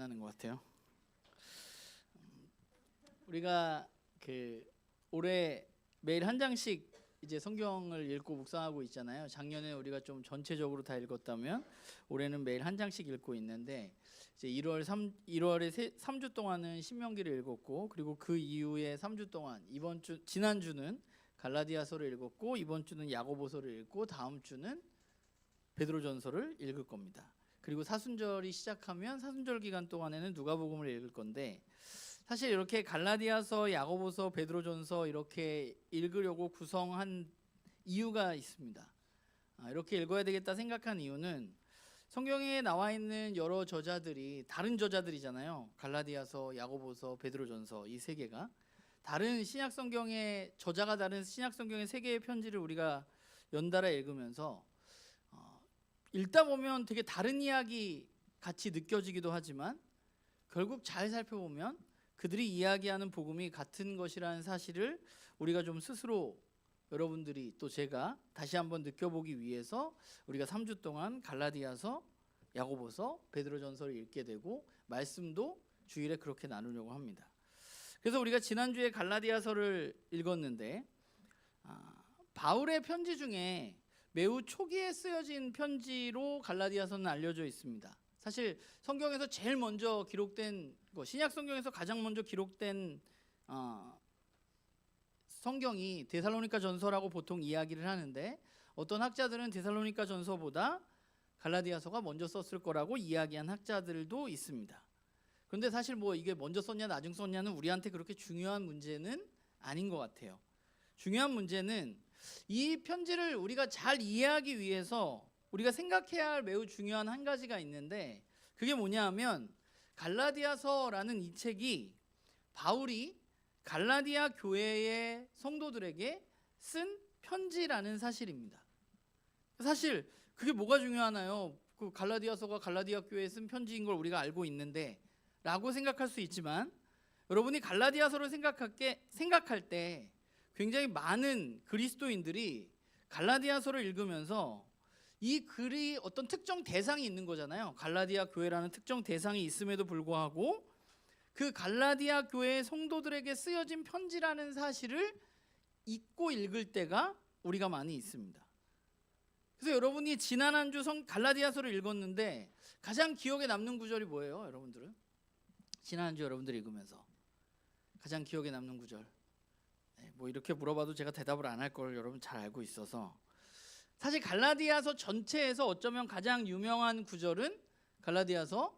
나는 것 같아요. 우리가 올해 매일 한 장씩 이제 성경을 읽고 묵상하고 있잖아요. 작년에 우리가 좀 전체적으로 다 읽었다면 올해는 매일 한 장씩 읽고 있는데, 이제 1월에 3주 동안은 신명기를 읽었고, 그리고 그 이후에 3주 동안 지난주는 갈라디아서를 읽었고, 이번 주는 야고보서를 읽고, 다음 주는 베드로전서를 읽을 겁니다. 그리고 사순절이 시작하면 사순절 기간 동안에는 누가복음을 읽을 건데, 사실 이렇게 갈라디아서, 야고보서, 베드로전서 이렇게 읽으려고 구성한 이유가 있습니다. 이렇게 읽어야 되겠다 생각한 이유는 성경에 나와 있는 여러 저자들이 다른 저자들이잖아요. 갈라디아서, 야고보서, 베드로전서 이 세 개가 다른 신약 성경의 저자가 다른 신약 성경의 세 개의 편지를 우리가 연달아 읽으면서 읽다 보면 되게 다른 이야기 같이 느껴지기도 하지만, 결국 잘 살펴보면 그들이 이야기하는 복음이 같은 것이라는 사실을 우리가 좀 스스로, 여러분들이 또 제가 다시 한번 느껴보기 위해서 우리가 3주 동안 갈라디아서, 야고보서, 베드로전서를 읽게 되고, 말씀도 주일에 그렇게 나누려고 합니다. 그래서 우리가 지난주에 갈라디아서를 읽었는데, 바울의 편지 중에 매우 초기에 쓰여진 편지로 갈라디아서는 알려져 있습니다. 사실 성경에서 제일 먼저 기록된 신약 성경에서 가장 먼저 기록된 성경이 데살로니가 전서라고 보통 이야기를 하는데, 어떤 학자들은 데살로니가 전서보다 갈라디아서가 먼저 썼을 거라고 이야기한 학자들도 있습니다. 그런데 사실 이게 먼저 썼냐 나중 썼냐는 우리한테 그렇게 중요한 문제는 아닌 것 같아요. 중요한 문제는 이 편지를 우리가 잘 이해하기 위해서 우리가 생각해야 할 매우 중요한 한 가지가 있는데, 그게 뭐냐 하면 갈라디아서라는 이 책이 바울이 갈라디아 교회의 성도들에게 쓴 편지라는 사실입니다. 사실 그게 뭐가 중요하나요? 그 갈라디아서가 갈라디아 교회에 쓴 편지인 걸 우리가 알고 있는데 라고 생각할 수 있지만, 여러분이 갈라디아서를 생각할 때 굉장히 많은 그리스도인들이 갈라디아서를 읽으면서 이 글이 어떤 특정 대상이 있는 거잖아요. 갈라디아 교회라는 특정 대상이 있음에도 불구하고 그 갈라디아 교회의 성도들에게 쓰여진 편지라는 사실을 잊고 읽을 때가 우리가 많이 있습니다. 그래서 여러분이 지난 한 주 갈라디아서를 읽었는데 가장 기억에 남는 구절이 뭐예요, 여러분들은? 지난 한 주 여러분들이 읽으면서 가장 기억에 남는 구절. 이렇게 물어봐도 제가 대답을 안 할 걸 여러분 잘 알고 있어서, 사실 갈라디아서 전체에서 어쩌면 가장 유명한 구절은 갈라디아서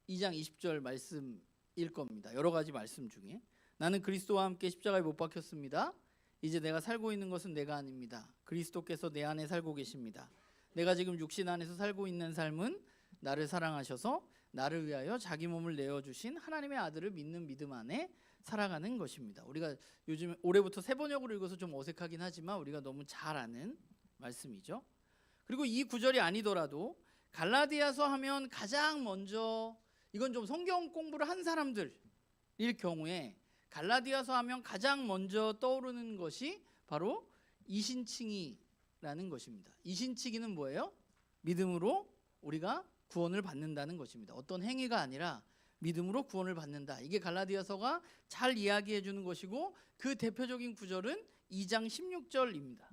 2장 20절 말씀일 겁니다. 여러 가지 말씀 중에 나는 그리스도와 함께 십자가에 못 박혔습니다. 이제 내가 살고 있는 것은 내가 아닙니다. 그리스도께서 내 안에 살고 계십니다. 내가 지금 육신 안에서 살고 있는 삶은 나를 사랑하셔서 나를 위하여 자기 몸을 내어주신 하나님의 아들을 믿는 믿음 안에 살아가는 것입니다. 우리가 요즘 올해부터 세 번역으로 읽어서 좀 어색하긴 하지만 우리가 너무 잘 아는 말씀이죠. 그리고 이 구절이 아니더라도 갈라디아서 하면 가장 먼저, 이건 좀 성경 공부를 한 사람들일 경우에 갈라디아서 하면 가장 먼저 떠오르는 것이 바로 이신칭의라는 것입니다. 이신칭의는 뭐예요? 믿음으로 우리가 구원을 받는다는 것입니다. 어떤 행위가 아니라 믿음으로 구원을 받는다. 이게 갈라디아서가 잘 이야기해 주는 것이고, 그 대표적인 구절은 2장 16절입니다.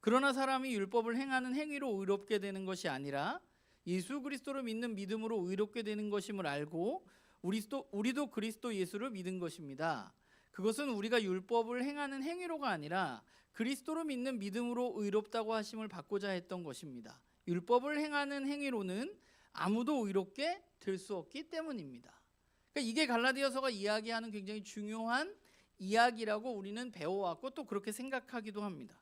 그러나 사람이 율법을 행하는 행위로 의롭게 되는 것이 아니라 예수 그리스도를 믿는 믿음으로 의롭게 되는 것임을 알고 우리도 그리스도 예수를 믿은 것입니다. 그것은 우리가 율법을 행하는 행위로가 아니라 그리스도를 믿는 믿음으로 의롭다고 하심을 받고자 했던 것입니다. 율법을 행하는 행위로는 아무도 의롭게 될 수 없기 때문입니다. 그러니까 이게 갈라디아서가 이야기하는 굉장히 중요한 이야기라고 우리는 배워왔고 또 그렇게 생각하기도 합니다.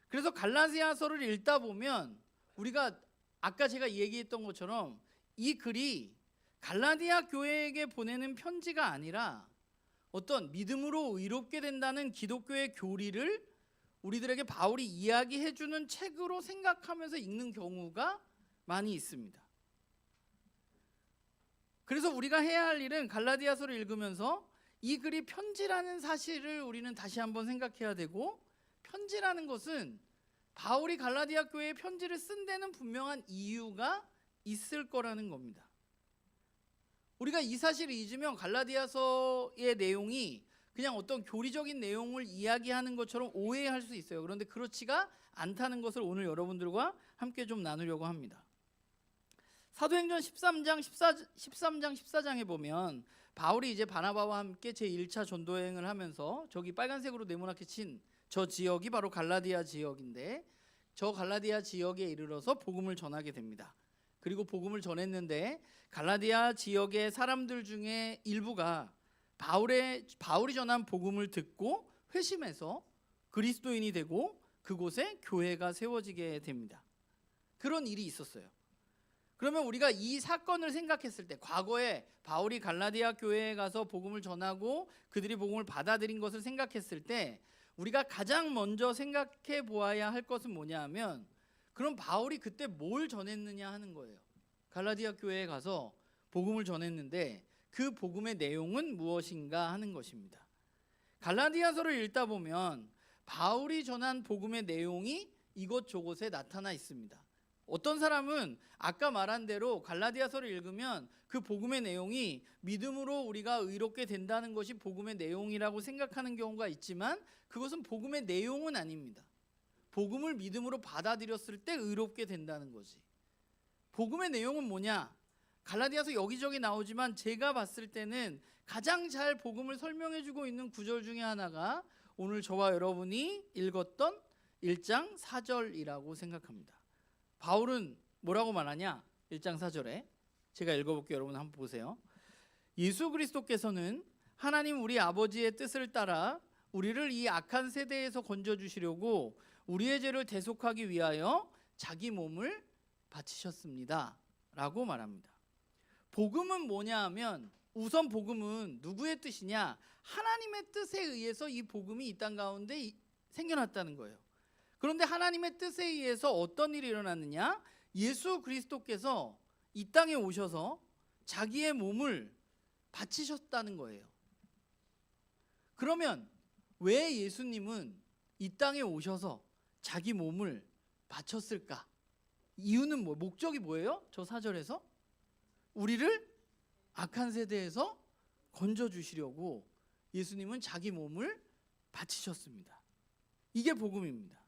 그래서 갈라디아서를 읽다 보면 우리가 아까 제가 얘기했던 것처럼 이 글이 갈라디아 교회에게 보내는 편지가 아니라 어떤 믿음으로 의롭게 된다는 기독교의 교리를 우리들에게 바울이 이야기해주는 책으로 생각하면서 읽는 경우가 많이 있습니다. 그래서 우리가 해야 할 일은 갈라디아서를 읽으면서 이 글이 편지라는 사실을 우리는 다시 한번 생각해야 되고, 편지라는 것은 바울이 갈라디아 교회에 편지를 쓴 데는 분명한 이유가 있을 거라는 겁니다. 우리가 이 사실을 잊으면 갈라디아서의 내용이 그냥 어떤 교리적인 내용을 이야기하는 것처럼 오해할 수 있어요. 그런데 그렇지가 않다는 것을 오늘 여러분들과 함께 좀 나누려고 합니다. 사도행전 13장 14장에 보면 바울이 이제 바나바와 함께 제1차 전도여행을 하면서 저기 빨간색으로 네모나게 친 저 지역이 바로 갈라디아 지역인데, 저 갈라디아 지역에 이르러서 복음을 전하게 됩니다. 그리고 복음을 전했는데 갈라디아 지역의 사람들 중에 일부가 바울이 전한 복음을 듣고 회심해서 그리스도인이 되고 그곳에 교회가 세워지게 됩니다. 그런 일이 있었어요. 그러면 우리가 이 사건을 생각했을 때, 과거에 바울이 갈라디아 교회에 가서 복음을 전하고 그들이 복음을 받아들인 것을 생각했을 때 우리가 가장 먼저 생각해 보아야 할 것은 뭐냐 하면, 그럼 바울이 그때 뭘 전했느냐 하는 거예요. 갈라디아 교회에 가서 복음을 전했는데 그 복음의 내용은 무엇인가 하는 것입니다. 갈라디아서를 읽다 보면 바울이 전한 복음의 내용이 이곳저곳에 나타나 있습니다. 어떤 사람은 아까 말한 대로 갈라디아서를 읽으면 그 복음의 내용이 믿음으로 우리가 의롭게 된다는 것이 복음의 내용이라고 생각하는 경우가 있지만, 그것은 복음의 내용은 아닙니다. 복음을 믿음으로 받아들였을 때 의롭게 된다는 거지. 복음의 내용은 뭐냐? 갈라디아서 여기저기 나오지만 제가 봤을 때는 가장 잘 복음을 설명해주고 있는 구절 중에 하나가 오늘 저와 여러분이 읽었던 1장 4절이라고 생각합니다. 바울은 뭐라고 말하냐? 1장 4절에 제가 읽어볼게요. 여러분 한번 보세요. 예수 그리스도께서는 하나님 우리 아버지의 뜻을 따라 우리를 이 악한 세대에서 건져주시려고 우리의 죄를 대속하기 위하여 자기 몸을 바치셨습니다 라고 말합니다. 복음은 뭐냐 하면, 우선 복음은 누구의 뜻이냐? 하나님의 뜻에 의해서 이 복음이 이 땅 가운데 생겨났다는 거예요. 그런데 하나님의 뜻에 의해서 어떤 일이 일어났느냐? 예수 그리스도께서 이 땅에 오셔서 자기의 몸을 바치셨다는 거예요. 그러면 왜 예수님은 이 땅에 오셔서 자기 몸을 바쳤을까? 이유는 뭐, 목적이 뭐예요? 저 4절에서 우리를 악한 세대에서 건져주시려고 예수님은 자기 몸을 바치셨습니다. 이게 복음입니다.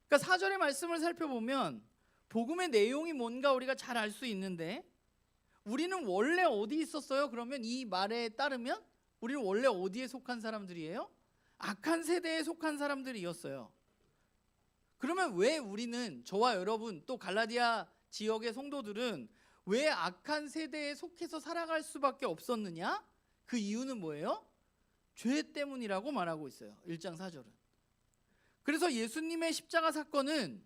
그러니까 4절의 말씀을 살펴보면 복음의 내용이 뭔가 우리가 잘 알 수 있는데, 우리는 원래 어디 있었어요? 그러면 이 말에 따르면 우리는 원래 어디에 속한 사람들이에요? 악한 세대에 속한 사람들이었어요. 그러면 왜 우리는, 저와 여러분 또 갈라디아 지역의 성도들은 왜 악한 세대에 속해서 살아갈 수밖에 없었느냐? 그 이유는 뭐예요? 죄 때문이라고 말하고 있어요. 1장 4절은. 그래서 예수님의 십자가 사건은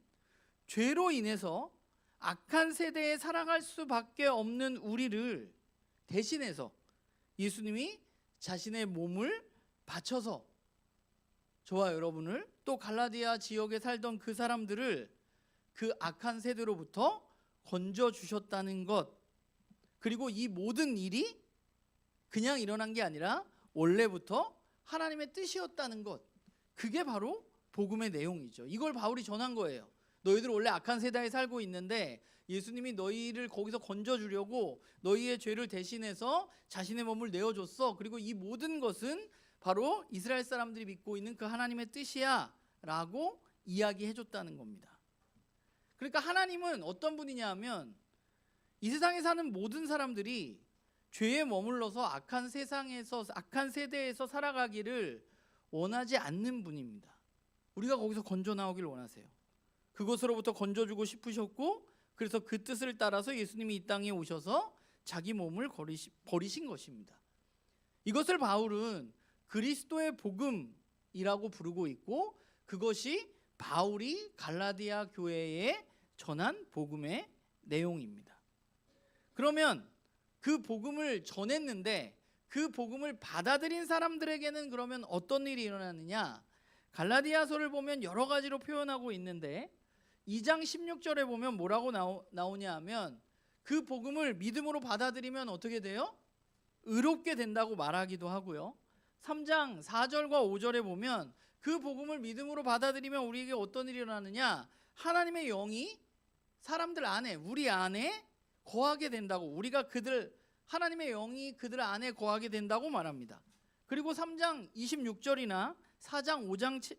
죄로 인해서 악한 세대에 살아갈 수밖에 없는 우리를 대신해서 예수님이 자신의 몸을 바쳐서 저와 여러분을, 또 갈라디아 지역에 살던 그 사람들을 그 악한 세대로부터 건져주셨다는 것, 그리고 이 모든 일이 그냥 일어난 게 아니라 원래부터 하나님의 뜻이었다는 것, 그게 바로 복음의 내용이죠. 이걸 바울이 전한 거예요. 너희들 원래 악한 세대에 살고 있는데 예수님이 너희를 거기서 건져주려고 너희의 죄를 대신해서 자신의 몸을 내어줬어. 그리고 이 모든 것은 바로 이스라엘 사람들이 믿고 있는 그 하나님의 뜻이야 라고 이야기해줬다는 겁니다. 그러니까 하나님은 어떤 분이냐 하면, 이 세상에 사는 모든 사람들이 죄에 머물러서 악한 세상에서, 악한 세대에서 살아가기를 원하지 않는 분입니다. 우리가 거기서 건져 나오길 원하세요. 그것으로부터 건져주고 싶으셨고, 그래서 그 뜻을 따라서 예수님이 이 땅에 오셔서 자기 몸을 버리신 것입니다. 이것을 바울은 그리스도의 복음이라고 부르고 있고, 그것이 바울이 갈라디아 교회에 전한 복음의 내용입니다. 그러면 그 복음을 전했는데 그 복음을 받아들인 사람들에게는 그러면 어떤 일이 일어났느냐? 갈라디아서를 보면 여러 가지로 표현하고 있는데 2장 16절에 보면 뭐라고 나오냐 하면, 그 복음을 믿음으로 받아들이면 어떻게 돼요? 의롭게 된다고 말하기도 하고요. 3장 4절과 5절에 보면 그 복음을 믿음으로 받아들이면 우리에게 어떤 일이 일어나느냐? 하나님의 영이 사람들 안에, 우리 안에 거하게 된다고, 우리가 하나님의 영이 그들 안에 거하게 된다고 말합니다. 그리고 3장 26절이나 4장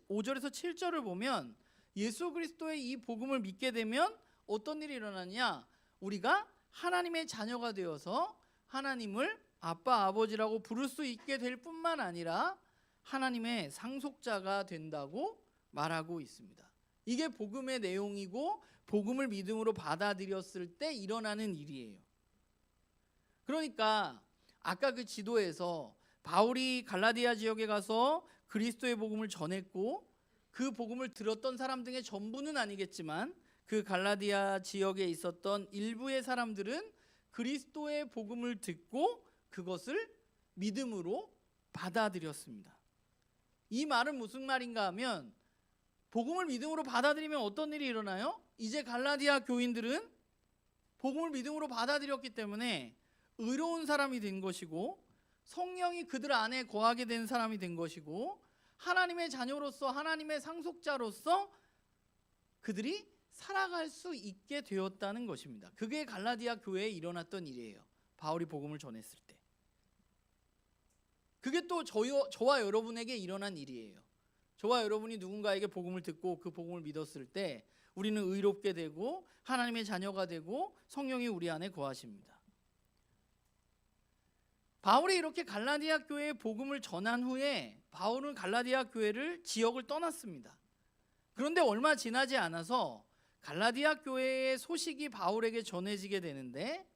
5절에서 7절을 보면 예수 그리스도의 이 복음을 믿게 되면 어떤 일이 일어나냐, 우리가 하나님의 자녀가 되어서 하나님을 아빠 아버지라고 부를 수 있게 될 뿐만 아니라 하나님의 상속자가 된다고 말하고 있습니다. 이게 복음의 내용이고 복음을 믿음으로 받아들였을 때 일어나는 일이에요. 그러니까 아까 그 지도에서 바울이 갈라디아 지역에 가서 그리스도의 복음을 전했고 그 복음을 들었던 사람 등의 전부는 아니겠지만 그 갈라디아 지역에 있었던 일부의 사람들은 그리스도의 복음을 듣고 그것을 믿음으로 받아들였습니다. 이 말은 무슨 말인가 하면, 복음을 믿음으로 받아들이면 어떤 일이 일어나요? 이제 갈라디아 교인들은 복음을 믿음으로 받아들였기 때문에 의로운 사람이 된 것이고 성령이 그들 안에 거하게 된 사람이 된 것이고 하나님의 자녀로서, 하나님의 상속자로서 그들이 살아갈 수 있게 되었다는 것입니다. 그게 갈라디아 교회에 일어났던 일이에요. 바울이 복음을 전했을 때. 그게 또 저와 여러분에게 일어난 일이에요. 저와 여러분이 누군가에게 복음을 듣고 그 복음을 믿었을 때 우리는 의롭게 되고 하나님의 자녀가 되고 성령이 우리 안에 거하십니다. 바울이 이렇게 갈라디아 교회에 복음을 전한 후에 바울은 갈라디아 교회를 지역을 떠났습니다. 그런데 얼마 지나지 않아서 갈라디아 교회의 소식이 바울에게 전해지게 되는데,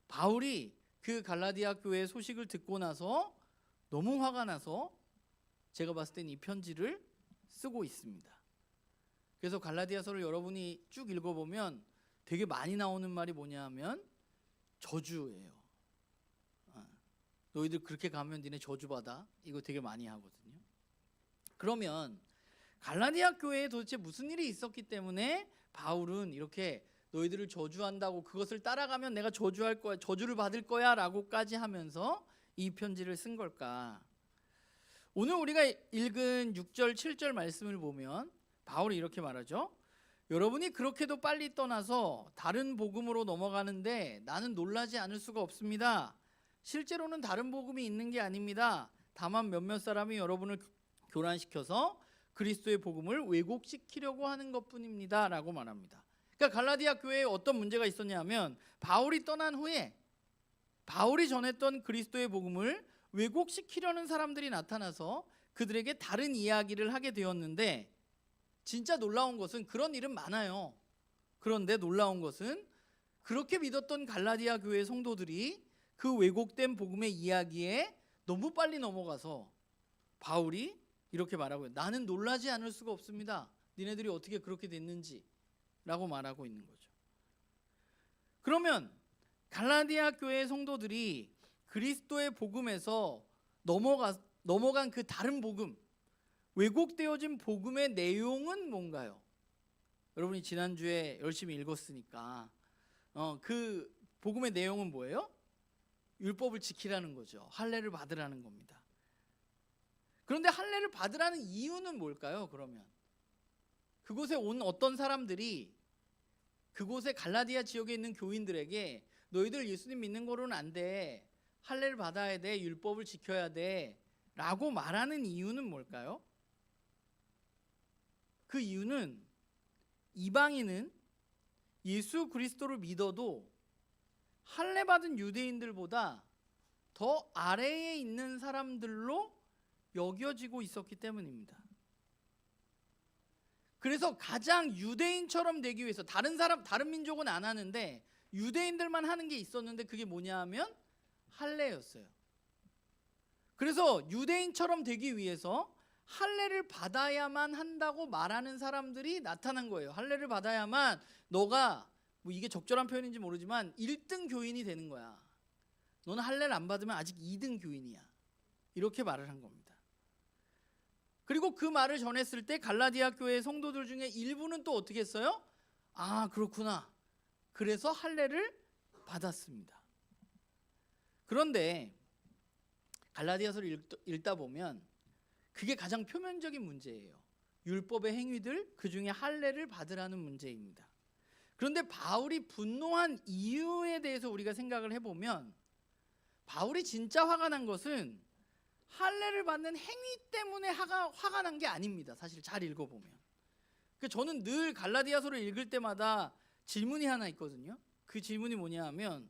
바울이 그 갈라디아 교회의 소식을 듣고 나서 너무 화가 나서 제가 봤을 땐 이 편지를 쓰고 있습니다. 그래서 갈라디아서를 여러분이 쭉 읽어보면 되게 많이 나오는 말이 뭐냐 하면 저주예요. 너희들 그렇게 가면 니네 저주받아, 이거 되게 많이 하거든요. 그러면 갈라디아 교회에 도대체 무슨 일이 있었기 때문에 바울은 이렇게 너희들을 저주한다고, 그것을 따라가면 내가 저주할 거야, 저주를 받을 거야 라고까지 하면서 이 편지를 쓴 걸까? 오늘 우리가 읽은 6절 7절 말씀을 보면 바울이 이렇게 말하죠. 여러분이 그렇게도 빨리 떠나서 다른 복음으로 넘어가는데 나는 놀라지 않을 수가 없습니다. 실제로는 다른 복음이 있는 게 아닙니다. 다만 몇몇 사람이 여러분을 교란시켜서 그리스도의 복음을 왜곡시키려고 하는 것뿐입니다 라고 말합니다. 그러니까 갈라디아 교회에 어떤 문제가 있었냐면, 바울이 떠난 후에 바울이 전했던 그리스도의 복음을 왜곡시키려는 사람들이 나타나서 그들에게 다른 이야기를 하게 되었는데, 진짜 놀라운 것은 그런 일은 많아요. 그런데 놀라운 것은 그렇게 믿었던 갈라디아 교회 성도들이 그 왜곡된 복음의 이야기에 너무 빨리 넘어가서 바울이 이렇게 말하고요. 나는 놀라지 않을 수가 없습니다. 니네들이 어떻게 그렇게 됐는지 라고 말하고 있는 거죠. 그러면 갈라디아 교회 성도들이 그리스도의 복음에서 넘어간 그 다른 복음, 왜곡되어진 복음의 내용은 뭔가요? 여러분이 지난주에 열심히 읽었으니까 그 복음의 내용은 뭐예요? 율법을 지키라는 거죠. 할례를 받으라는 겁니다. 그런데 할례를 받으라는 이유는 뭘까요? 그러면 그곳에 온 어떤 사람들이 그곳에 갈라디아 지역에 있는 교인들에게 너희들 예수님 믿는 거로는 안 돼, 할례를 받아야 돼, 율법을 지켜야 돼 라고 말하는 이유는 뭘까요? 그 이유는 이방인은 예수 그리스도를 믿어도 할례 받은 유대인들보다 더 아래에 있는 사람들로 여겨지고 있었기 때문입니다. 그래서 가장 유대인처럼 되기 위해서, 다른 민족은 안 하는데 유대인들만 하는 게 있었는데 그게 뭐냐 하면 할례였어요. 그래서 유대인처럼 되기 위해서 할례를 받아야만 한다고 말하는 사람들이 나타난 거예요. 할례를 받아야만 너가, 뭐 이게 적절한 표현인지 모르지만 1등 교인이 되는 거야. 너는 할례를 안 받으면 아직 2등 교인이야. 이렇게 말을 한 겁니다. 그리고 그 말을 전했을 때 갈라디아 교회 성도들 중에 일부는 또 어떻게 했어요? 아, 그렇구나. 그래서 할례를 받았습니다. 그런데 갈라디아서를 읽다 보면 그게 가장 표면적인 문제예요. 율법의 행위들, 그 중에 할례를 받으라는 문제입니다. 그런데 바울이 분노한 이유에 대해서 우리가 생각을 해보면 바울이 진짜 화가 난 것은 할례를 받는 행위 때문에 화가 난 게 아닙니다. 사실 잘 읽어보면. 저는 늘 갈라디아서를 읽을 때마다 질문이 하나 있거든요. 그 질문이 뭐냐 하면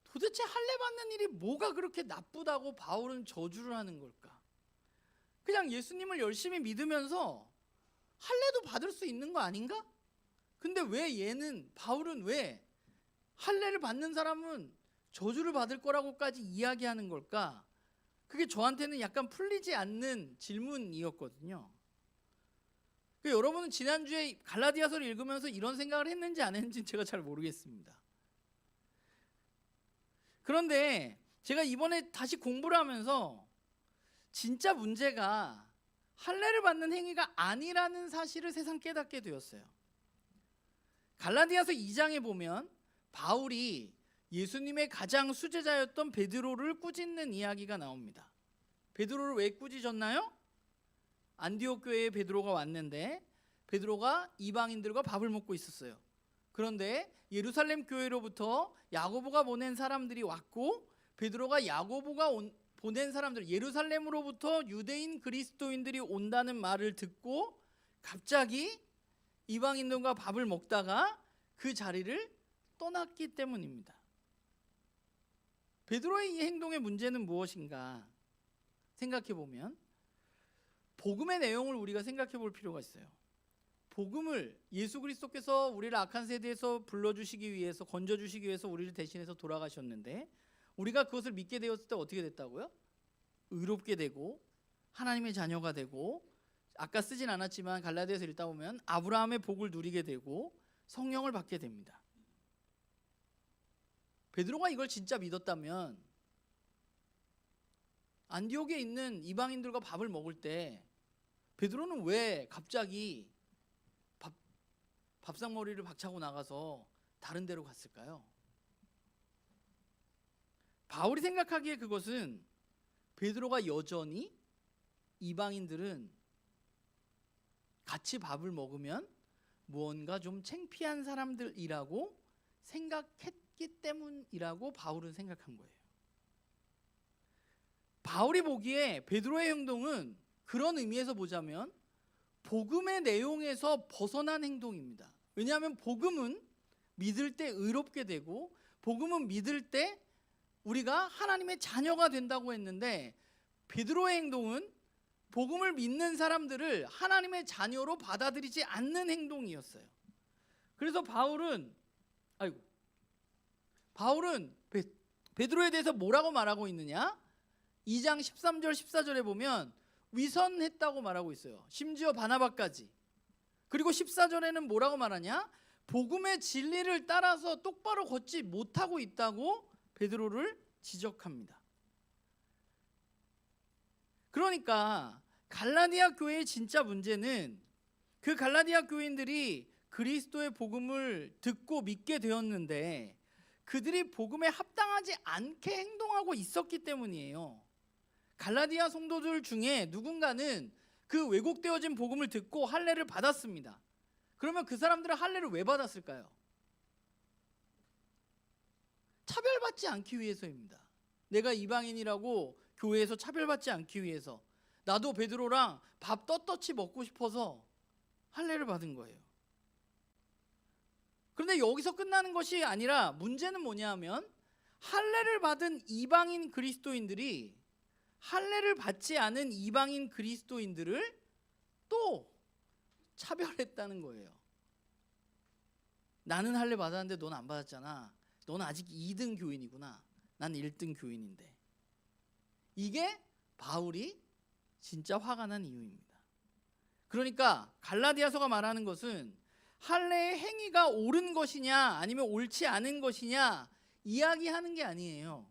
도대체 할례 받는 일이 뭐가 그렇게 나쁘다고 바울은 저주를 하는 걸까? 그냥 예수님을 열심히 믿으면서 할례도 받을 수 있는 거 아닌가? 근데 왜 바울은 왜 할례를 받는 사람은 저주를 받을 거라고까지 이야기하는 걸까? 그게 저한테는 약간 풀리지 않는 질문이었거든요. 여러분은 지난주에 갈라디아서를 읽으면서 이런 생각을 했는지 안 했는지 제가 잘 모르겠습니다. 그런데 제가 이번에 다시 공부를 하면서 진짜 문제가 할례를 받는 행위가 아니라는 사실을 새삼 깨닫게 되었어요. 갈라디아서 2장에 보면 바울이 예수님의 가장 수제자였던 베드로를 꾸짖는 이야기가 나옵니다. 베드로를 왜 꾸짖었나요? 안디옥 교회에 베드로가 왔는데 베드로가 이방인들과 밥을 먹고 있었어요. 그런데 예루살렘 교회로부터 야고보가 보낸 사람들이 왔고 베드로가 야고보가 보낸 사람들, 예루살렘으로부터 유대인 그리스도인들이 온다는 말을 듣고 갑자기 이방인들과 밥을 먹다가 그 자리를 떠났기 때문입니다. 베드로의 이 행동의 문제는 무엇인가 생각해 보면 복음의 내용을 우리가 생각해 볼 필요가 있어요. 복음을 예수 그리스도께서 우리를 악한 세대에서 불러주시기 위해서, 건져주시기 위해서 우리를 대신해서 돌아가셨는데 우리가 그것을 믿게 되었을 때 어떻게 됐다고요? 의롭게 되고 하나님의 자녀가 되고, 아까 쓰진 않았지만 갈라디아서 읽다 보면 아브라함의 복을 누리게 되고 성령을 받게 됩니다. 베드로가 이걸 진짜 믿었다면 안디옥에 있는 이방인들과 밥을 먹을 때 베드로는 왜 갑자기 밥상머리를 박차고 나가서 다른 데로 갔을까요? 바울이 생각하기에 그것은 베드로가 여전히 이방인들은 같이 밥을 먹으면 무언가 좀 창피한 사람들이라고 생각했기 때문이라고 바울은 생각한 거예요. 바울이 보기에 베드로의 행동은 그런 의미에서 보자면 복음의 내용에서 벗어난 행동입니다. 왜냐하면 복음은 믿을 때 의롭게 되고 복음은 믿을 때 우리가 하나님의 자녀가 된다고 했는데 베드로의 행동은 복음을 믿는 사람들을 하나님의 자녀로 받아들이지 않는 행동이었어요. 그래서 바울은 베드로에 대해서 뭐라고 말하고 있느냐? 2장 13절 14절에 보면 위선했다고 말하고 있어요. 심지어 바나바까지. 그리고 14절에는 뭐라고 말하냐? 복음의 진리를 따라서 똑바로 걷지 못하고 있다고 베드로를 지적합니다. 그러니까 갈라디아 교회의 진짜 문제는 그 갈라디아 교인들이 그리스도의 복음을 듣고 믿게 되었는데 그들이 복음에 합당하지 않게 행동하고 있었기 때문이에요. 갈라디아 성도들 중에 누군가는 그 왜곡되어진 복음을 듣고 할례를 받았습니다. 그러면 그 사람들은 할례를 왜 받았을까요? 차별받지 않기 위해서입니다. 내가 이방인이라고 교회에서 차별받지 않기 위해서, 나도 베드로랑 밥 떳떳이 먹고 싶어서 할례를 받은 거예요. 그런데 여기서 끝나는 것이 아니라 문제는 뭐냐 하면 할례를 받은 이방인 그리스도인들이 할례를 받지 않은 이방인 그리스도인들을 또 차별했다는 거예요. 나는 할례 받았는데 넌 안 받았잖아. 넌 아직 2등 교인이구나. 난 1등 교인인데. 이게 바울이 진짜 화가 난 이유입니다. 그러니까 갈라디아서가 말하는 것은 할례의 행위가 옳은 것이냐 아니면 옳지 않은 것이냐 이야기하는 게 아니에요.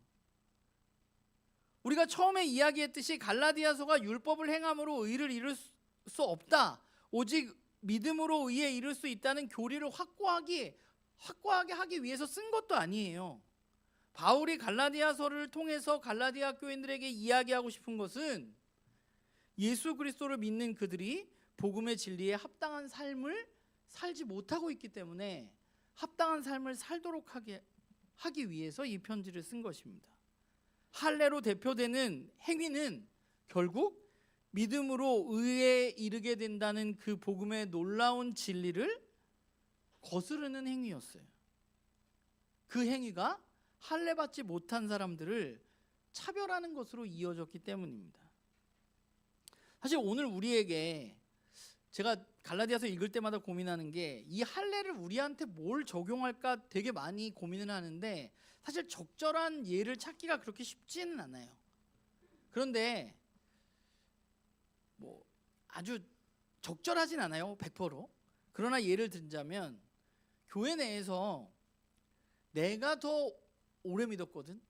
우리가 처음에 이야기했듯이 갈라디아서가 율법을 행함으로 의를 이룰 수 없다, 오직 믿음으로 의에 이룰 수 있다는 교리를 확고하게 하기 위해서 쓴 것도 아니에요. 바울이 갈라디아서를 통해서 갈라디아 교인들에게 이야기하고 싶은 것은 예수 그리스도를 믿는 그들이 복음의 진리에 합당한 삶을 살지 못하고 있기 때문에 합당한 삶을 살도록 하기 위해서 이 편지를 쓴 것입니다. 할례로 대표되는 행위는 결국 믿음으로 의에 이르게 된다는 그 복음의 놀라운 진리를 거스르는 행위였어요. 그 행위가 할례 받지 못한 사람들을 차별하는 것으로 이어졌기 때문입니다. 사실 오늘 우리에게 제가 갈라디아서 읽을 때마다 고민하는 게 이 할례를 우리한테 뭘 적용할까 되게 많이 고민을 하는데 사실 적절한 예를 찾기가 그렇게 쉽지는 않아요. 그런데 뭐 아주 적절하진 않아요, 100%. 그러나 예를 들자면 교회 내에서 내가 더 오래 믿었거든.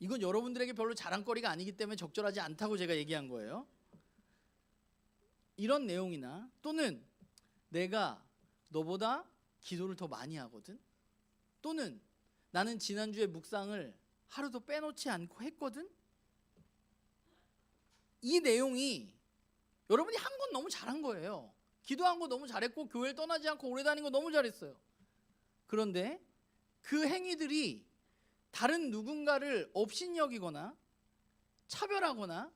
이건 여러분들에게 별로 자랑거리가 아니기 때문에 적절하지 않다고 제가 얘기한 거예요. 이런 내용이나 또는 내가 너보다 기도를 더 많이 하거든. 또는 나는 지난주에 묵상을 하루도 빼놓지 않고 했거든. 이 내용이 여러분이 한 건 너무 잘한 거예요. 기도한 거 너무 잘했고 교회를 떠나지 않고 오래 다닌 거 너무 잘했어요. 그런데 그 행위들이 다른 누군가를 업신여기거나 차별하거나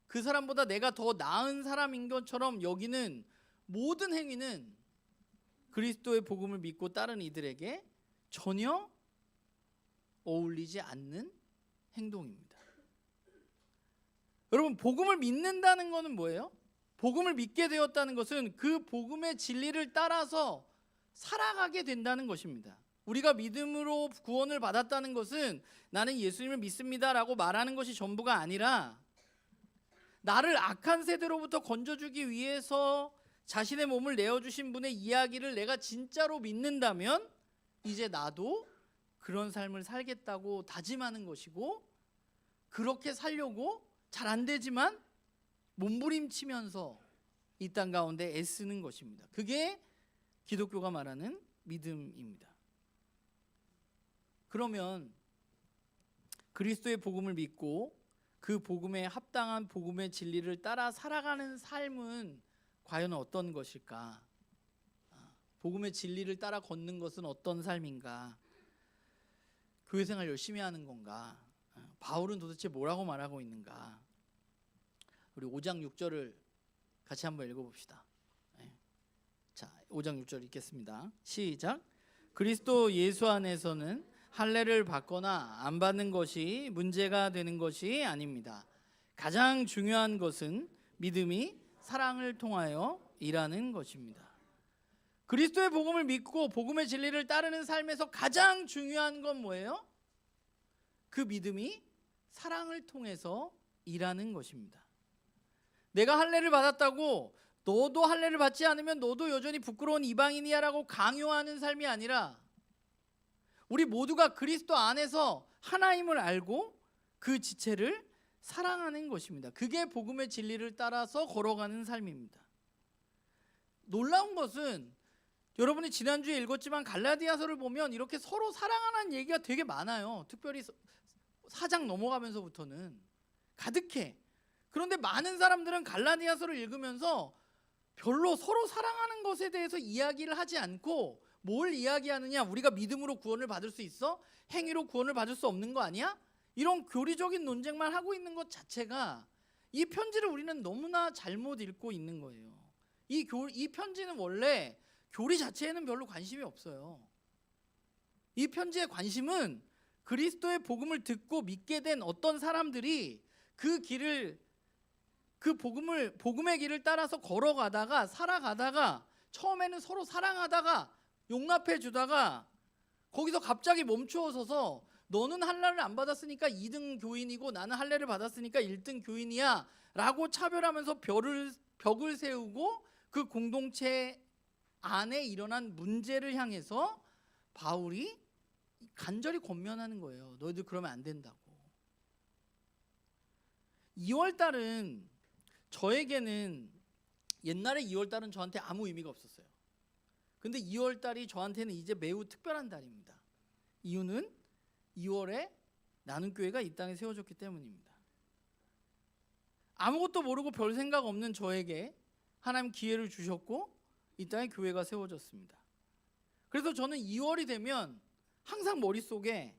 그 사람보다 내가 더 나은 사람인 것처럼 여기는 모든 행위는 그리스도의 복음을 믿고 따른 이들에게 전혀 어울리지 않는 행동입니다. 여러분, 복음을 믿는다는 것은 뭐예요? 복음을 믿게 되었다는 것은 그 복음의 진리를 따라서 살아가게 된다는 것입니다. 우리가 믿음으로 구원을 받았다는 것은 나는 예수님을 믿습니다라고 말하는 것이 전부가 아니라 나를 악한 세대로부터 건져주기 위해서 자신의 몸을 내어주신 분의 이야기를 내가 진짜로 믿는다면 이제 나도 그런 삶을 살겠다고 다짐하는 것이고, 그렇게 살려고 잘 안 되지만 몸부림치면서 이 땅 가운데 애쓰는 것입니다. 그게 기독교가 말하는 믿음입니다. 그러면 그리스도의 복음을 믿고 그 복음에 합당한 복음의 진리를 따라 살아가는 삶은 과연 어떤 것일까? 복음의 진리를 따라 걷는 것은 어떤 삶인가? 교회 생활 열심히 하는 건가? 바울은 도대체 뭐라고 말하고 있는가? 우리 5장 6절을 같이 한번 읽어봅시다. 자, 5장 6절 읽겠습니다. 시작. 그리스도 예수 안에서는 할례를 받거나 안 받는 것이 문제가 되는 것이 아닙니다. 가장 중요한 것은 믿음이 사랑을 통하여 일하는 것입니다. 그리스도의 복음을 믿고 복음의 진리를 따르는 삶에서 가장 중요한 건 뭐예요? 그 믿음이 사랑을 통해서 일하는 것입니다. 내가 할례를 받았다고 너도 할례를 받지 않으면 너도 여전히 부끄러운 이방인이야 라고 강요하는 삶이 아니라 우리 모두가 그리스도 안에서 하나임을 알고 그 지체를 사랑하는 것입니다. 그게 복음의 진리를 따라서 걸어가는 삶입니다. 놀라운 것은 여러분이 지난주에 읽었지만 갈라디아서를 보면 이렇게 서로 사랑하는 얘기가 되게 많아요. 특별히 4장 넘어가면서부터는 가득해. 그런데 많은 사람들은 갈라디아서를 읽으면서 별로 서로 사랑하는 것에 대해서 이야기를 하지 않고 뭘 이야기하느냐? 우리가 믿음으로 구원을 받을 수 있어? 행위로 구원을 받을 수 없는 거 아니야? 이런 교리적인 논쟁만 하고 있는 것 자체가 이 편지를 우리는 너무나 잘못 읽고 있는 거예요. 이 편지는 원래 교리 자체에는 별로 관심이 없어요. 이 편지의 관심은 그리스도의 복음을 듣고 믿게 된 어떤 사람들이 복음의 길을 따라서 걸어가다가 살아가다가 처음에는 서로 사랑하다가 용납해 주다가 거기서 갑자기 멈추어서서 너는 할례를 안 받았으니까 2등 교인이고 나는 할례를 받았으니까 1등 교인이야 라고 차별하면서 벽을 세우고 그 공동체 안에 일어난 문제를 향해서 바울이 간절히 권면하는 거예요. 너희들 그러면 안 된다고. 2월달은 저에게는 옛날에 2월달은 저한테 아무 의미가 없었어요. 근데 2월달이 저한테는 이제 매우 특별한 달입니다. 이유는 2월에 나눔교회가 이 땅에 세워졌기 때문입니다. 아무것도 모르고 별 생각 없는 저에게 하나님 기회를 주셨고 이 땅에 교회가 세워졌습니다. 그래서 저는 2월이 되면 항상 머릿속에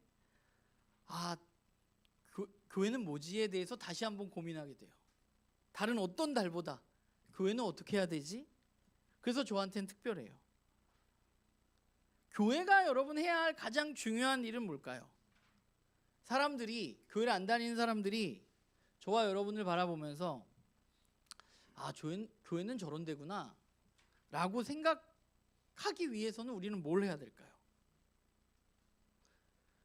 교회는 뭐지에 대해서 다시 한번 고민하게 돼요. 다른 어떤 달보다 교회는 어떻게 해야 되지? 그래서 저한테는 특별해요. 교회가 여러분 해야 할 가장 중요한 일은 뭘까요? 사람들이, 교회를 안 다니는 사람들이 저와 여러분을 바라보면서 교회는 저런 데구나 라고 생각하기 위해서는 우리는 뭘 해야 될까요?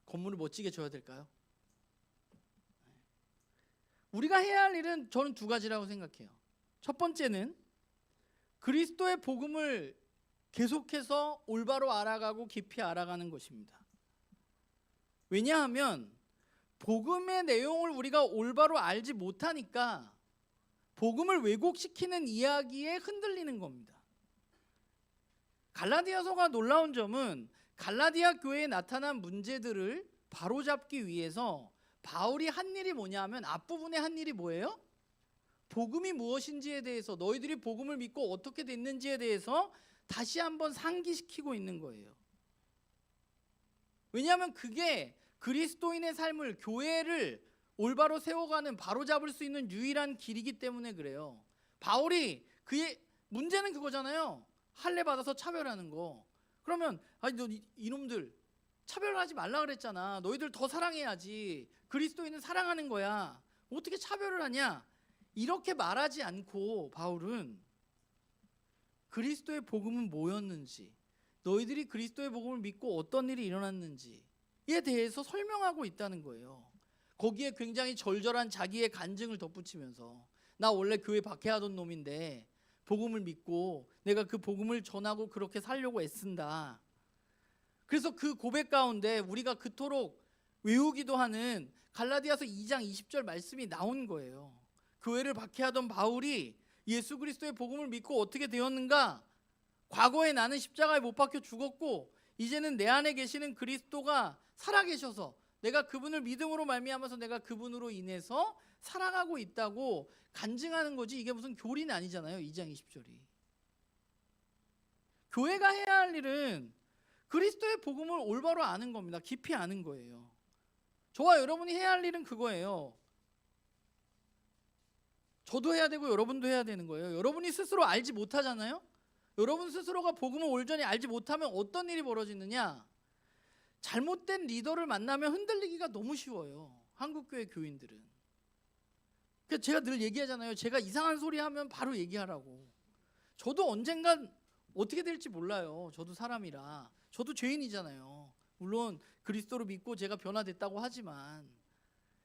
건물을 멋지게 줘야 될까요? 우리가 해야 할 일은 저는 2가지라고 생각해요. 첫 번째는 그리스도의 복음을 계속해서 올바로 알아가고 깊이 알아가는 것입니다. 왜냐하면 복음의 내용을 우리가 올바로 알지 못하니까 복음을 왜곡시키는 이야기에 흔들리는 겁니다. 갈라디아서가 놀라운 점은 갈라디아 교회에 나타난 문제들을 바로잡기 위해서 바울이 한 일이 뭐냐 하면 앞부분에 한 일이 뭐예요? 복음이 무엇인지에 대해서, 너희들이 복음을 믿고 어떻게 됐는지에 대해서 다시 한번 상기시키고 있는 거예요. 왜냐하면 그게 그리스도인의 삶을, 교회를 올바로 세워가는, 바로잡을 수 있는 유일한 길이기 때문에 그래요. 바울이 그의 문제는 그거잖아요. 할례 받아서 차별하는 거. 그러면 너 이놈들 차별하지 말라 그랬잖아. 너희들 더 사랑해야지. 그리스도인은 사랑하는 거야. 어떻게 차별을 하냐? 이렇게 말하지 않고 바울은 그리스도의 복음은 뭐였는지, 너희들이 그리스도의 복음을 믿고 어떤 일이 일어났는지에 대해서 설명하고 있다는 거예요. 거기에 굉장히 절절한 자기의 간증을 덧붙이면서 나 원래 교회 박해하던 놈인데 복음을 믿고 내가 그 복음을 전하고 그렇게 살려고 애쓴다. 그래서 그 고백 가운데 우리가 그토록 외우기도 하는 갈라디아서 2장 20절 말씀이 나온 거예요. 교회를 박해하던 바울이 예수 그리스도의 복음을 믿고 어떻게 되었는가? 과거에 나는 십자가에 못 박혀 죽었고 이제는 내 안에 계시는 그리스도가 살아계셔서 내가 그분을 믿음으로 말미암아서 내가 그분으로 인해서 살아가고 있다고 간증하는 거지. 이게 무슨 교리는 아니잖아요. 2장 20절이. 교회가 해야 할 일은 그리스도의 복음을 올바로 아는 겁니다. 깊이 아는 거예요. 저와 여러분이 해야 할 일은 그거예요. 저도 해야 되고 여러분도 해야 되는 거예요. 여러분이 스스로 알지 못하잖아요. 여러분 스스로가 복음을 온전히 알지 못하면 어떤 일이 벌어지느냐? 잘못된 리더를 만나면 흔들리기가 너무 쉬워요. 한국교회 교인들은. 그러니까 제가 늘 얘기하잖아요. 제가 이상한 소리 하면 바로 얘기하라고. 저도 언젠간 어떻게 될지 몰라요. 저도 사람이라. 저도 죄인이잖아요. 물론 그리스도를 믿고 제가 변화됐다고 하지만,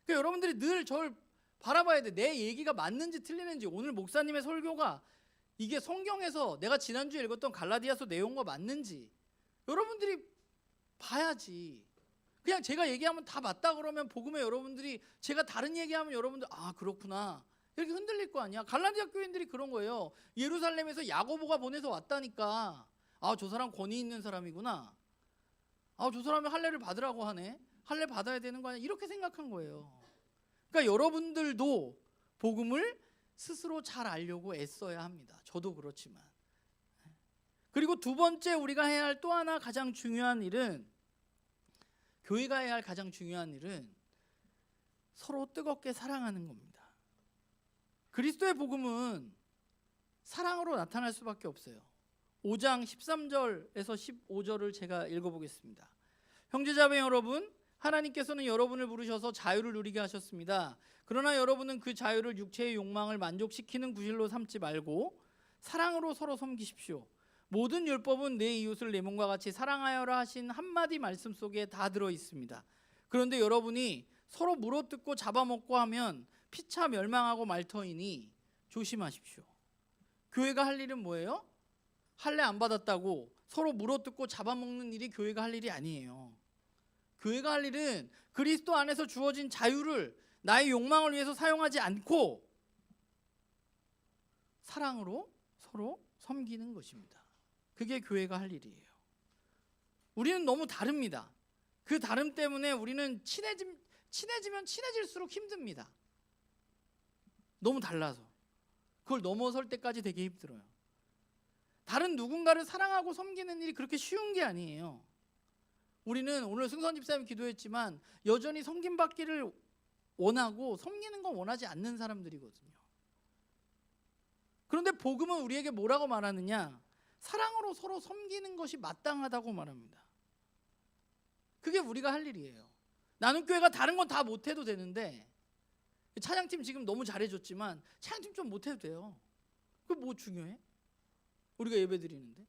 그러니까 여러분들이 늘 저를 바라봐야 돼. 내 얘기가 맞는지 틀리는지. 오늘 목사님의 설교가 이게 성경에서 내가 지난주에 읽었던 갈라디아서 내용과 맞는지 여러분들이 봐야지. 그냥 제가 얘기하면 다 맞다 그러면 복음에 여러분들이, 제가 다른 얘기하면 여러분들 그렇구나 이렇게 흔들릴 거 아니야. 갈라디아 교인들이 그런 거예요. 예루살렘에서 야고보가 보내서 왔다니까 저 사람 권위 있는 사람이구나. 저 사람이 할례를 받으라고 하네. 할례 받아야 되는 거 아니야. 이렇게 생각한 거예요. 그러니까 여러분들도 복음을 스스로 잘 알려고 애써야 합니다. 저도 그렇지만. 그리고 2번째 우리가 해야 할 또 하나 가장 중요한 일은, 교회가 해야 할 가장 중요한 일은 서로 뜨겁게 사랑하는 겁니다. 그리스도의 복음은 사랑으로 나타날 수밖에 없어요. 5장 13절에서 15절을 제가 읽어보겠습니다. 형제자매 여러분, 하나님께서는 여러분을 부르셔서 자유를 누리게 하셨습니다. 그러나 여러분은 그 자유를 육체의 욕망을 만족시키는 구실로 삼지 말고 사랑으로 서로 섬기십시오. 모든 율법은 내 이웃을 내 몸과 같이 사랑하여라 하신 한마디 말씀 속에 다 들어 있습니다. 그런데 여러분이 서로 물어뜯고 잡아먹고 하면 피차 멸망하고 말 터이니 조심하십시오. 교회가 할 일은 뭐예요? 할례 안 받았다고 서로 물어뜯고 잡아먹는 일이 교회가 할 일이 아니에요. 교회가 할 일은 그리스도 안에서 주어진 자유를 나의 욕망을 위해서 사용하지 않고 사랑으로 서로 섬기는 것입니다. 그게 교회가 할 일이에요. 우리는 너무 다릅니다. 그 다름 때문에 우리는 친해지면 친해질수록 힘듭니다. 너무 달라서. 그걸 넘어설 때까지 되게 힘들어요. 다른 누군가를 사랑하고 섬기는 일이 그렇게 쉬운 게 아니에요. 우리는 오늘 승선 집사님 기도했지만 여전히 섬김받기를 원하고 섬기는 건 원하지 않는 사람들이거든요. 그런데 복음은 우리에게 뭐라고 말하느냐? 사랑으로 서로 섬기는 것이 마땅하다고 말합니다. 그게 우리가 할 일이에요. 나는 교회가 다른 건 다 못해도 되는데, 찬양팀 지금 너무 잘해줬지만 찬양팀 좀 못해도 돼요. 그게 뭐 중요해? 우리가 예배 드리는데.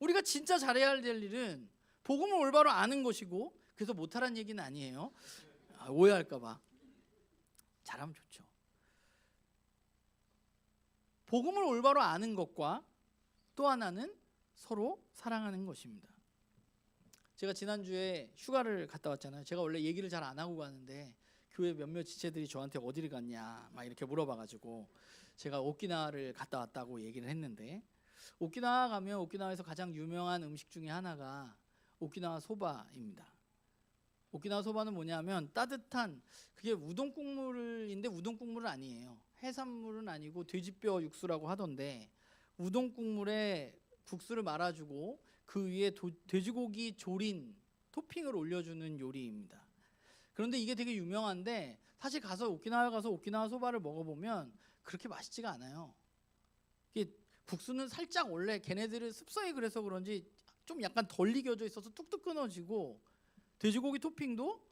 우리가 진짜 잘해야 할 일은 복음을 올바로 아는 것이고, 그래서 못하라는 얘기는 아니에요. 오해할까 봐. 잘하면 좋죠. 복음을 올바로 아는 것과 또 하나는 서로 사랑하는 것입니다. 제가 지난주에 휴가를 갔다 왔잖아요. 제가 원래 얘기를 잘 안 하고 가는데 교회 몇몇 지체들이 저한테 어디를 갔냐 막 이렇게 물어봐가지고 제가 오키나와를 갔다 왔다고 얘기를 했는데, 오키나와 가면 오키나와에서 가장 유명한 음식 중에 하나가 오키나와 소바입니다. 오키나와 소바는 뭐냐면 따뜻한, 그게 우동 국물인데 우동 국물은 아니에요. 해산물은 아니고 돼지뼈 육수라고 하던데, 우동 국물에 국수를 말아주고 그 위에 돼지고기 조린 토핑을 올려주는 요리입니다. 그런데 이게 되게 유명한데 사실 오키나와 가서 오키나와 소바를 먹어보면 그렇게 맛있지가 않아요. 이게 국수는 살짝 원래 걔네들은 습성이 그래서 그런지 좀 약간 덜 익혀져 있어서 뚝뚝 끊어지고, 돼지고기 토핑도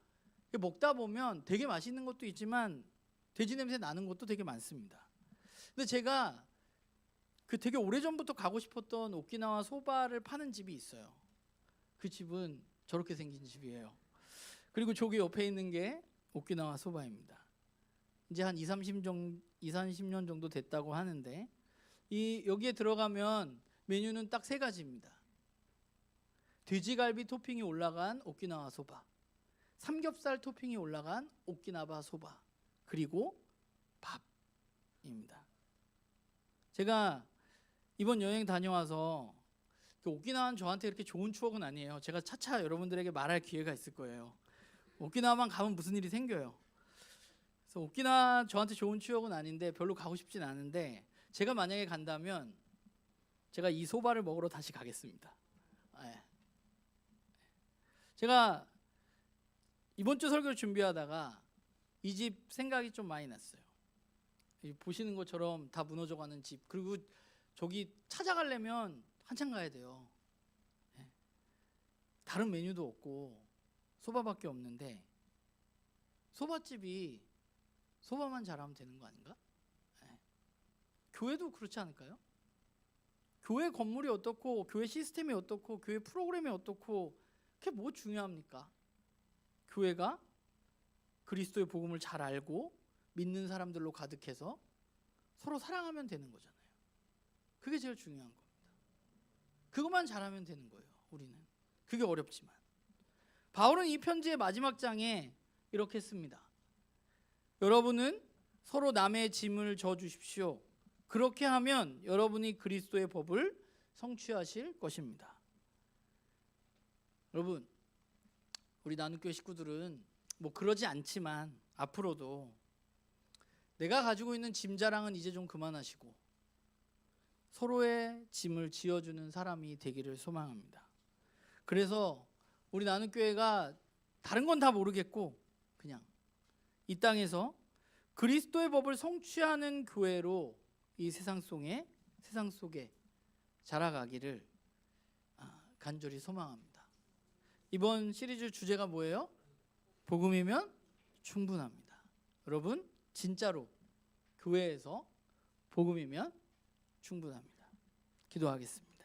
먹다 보면 되게 맛있는 것도 있지만 돼지 냄새 나는 것도 되게 많습니다. 근데 제가 되게 오래전부터 가고 싶었던 오키나와 소바를 파는 집이 있어요. 그 집은 저렇게 생긴 집이에요. 그리고 저기 옆에 있는 게 오키나와 소바입니다. 이제 한 20-30년 정도 됐다고 하는데, 여기에 들어가면 메뉴는 딱 3가지입니다. 돼지갈비 토핑이 올라간 오키나와 소바, 삼겹살 토핑이 올라간 오키나와 소바, 그리고 밥입니다. 제가 이번 여행 다녀와서 오키나와는 저한테 이렇게 좋은 추억은 아니에요. 제가 차차 여러분들에게 말할 기회가 있을 거예요. 오키나와만 가면 무슨 일이 생겨요. 그래서 오키나와 저한테 좋은 추억은 아닌데 별로 가고 싶진 않은데, 제가 만약에 간다면 제가 이 소바를 먹으러 다시 가겠습니다. 네. 제가 이번 주 설교를 준비하다가 이 집 생각이 좀 많이 났어요. 보시는 것처럼 다 무너져가는 집, 그리고 저기 찾아가려면 한참 가야 돼요. 네. 다른 메뉴도 없고 소바밖에 없는데, 소바집이 소바만 잘하면 되는 거 아닌가? 네. 교회도 그렇지 않을까요? 교회 건물이 어떻고 교회 시스템이 어떻고 교회 프로그램이 어떻고 그게 뭐 중요합니까? 교회가 그리스도의 복음을 잘 알고 믿는 사람들로 가득해서 서로 사랑하면 되는 거잖아요. 그게 제일 중요한 겁니다. 그것만 잘하면 되는 거예요. 우리는. 그게 어렵지만. 바울은 이 편지의 마지막 장에 이렇게 씁니다. 여러분은 서로 남의 짐을 져 주십시오. 그렇게 하면 여러분이 그리스도의 법을 성취하실 것입니다. 여러분, 우리 나눔교회 식구들은 뭐 그러지 않지만 앞으로도 내가 가지고 있는 짐 자랑은 이제 좀 그만하시고 서로의 짐을 지어주는 사람이 되기를 소망합니다. 그래서 우리 나눔교회가 다른 건 다 모르겠고 그냥 이 땅에서 그리스도의 법을 성취하는 교회로 이 세상 속에 자라가기를 간절히 소망합니다. 이번 시리즈 주제가 뭐예요? 복음이면 충분합니다. 여러분, 진짜로 교회에서 복음이면 충분합니다. 기도하겠습니다.